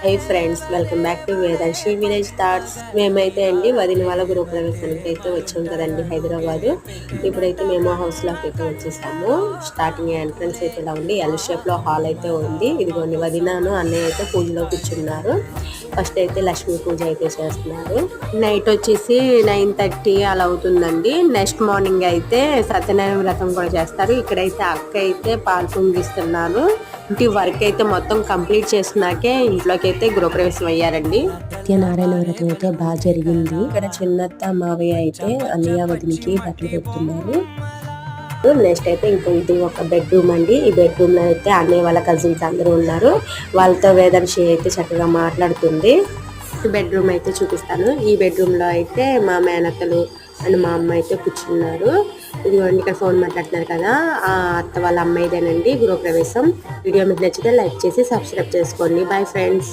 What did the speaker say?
Hi friends, welcome back to Vedanshi village thoughts. మేమైతే అండి వదిన వాళ్ళ గృహప్రవేశానికి అయితే వచ్చాం కదండి హైదరాబాద్. ఇప్పుడైతే మేము హౌస్ లోకి అయితే వచ్చేసాము. స్టార్టింగ్ ఎంట్రన్స్ అయితే ఇలా ఉంది, ఎల్ షేప్ లో హాల్ అయితే ఉంది. ఇదిగోండి వదినాను అన్నయ్య అయితే పూజలో కూర్చున్నారు. ఫస్ట్ అయితే లక్ష్మీ పూజ అయితే చేస్తున్నారు. నైట్ వచ్చేసి 9:30 అలా అవుతుందండి. నెక్స్ట్ మార్నింగ్ అయితే సత్యనారాయణ వ్రతం కూడా చేస్తారు. ఇక్కడైతే అక్క అయితే పాలు పొంగిస్తున్నాను. ఇంటి వర్క్ అయితే మొత్తం కంప్లీట్ చేసినాకే ఇంట్లోకి అయితే గృహప్రవేశం అయ్యారండి. సత్యనారాయణ వ్రతం అయితే బాగా జరిగింది. ఇక్కడ చిన్నత్త మావయ్య అయితే అన్నయ్య వదినికి బట్టలు పెడుతున్నారు. నెక్స్ట్ అయితే ఇది ఒక బెడ్రూమ్ అండి. ఈ బెడ్రూమ్ లో అయితే అన్నయ్య వాళ్ళ కజిన్స్ అందరూ ఉన్నారు. వాళ్ళతో వేదాంశి అయితే చక్కగా మాట్లాడుతుంది. బెడ్రూమ్ అయితే చూపిస్తాను. ఈ బెడ్రూమ్ లో అయితే మా మేనత్తలు అండ్ మా అమ్మ అయితే కూర్చున్నారు. ఇదిగోండి ఇక్కడ ఫోన్ మాట్లాడుతున్నారు కదా, ఆ అత్త వాళ్ళ అమ్మాయిదేనండి గృహప్రవేశం. వీడియో మీకు నచ్చితే లైక్ చేసి సబ్స్క్రైబ్ చేసుకోండి. Bye friends.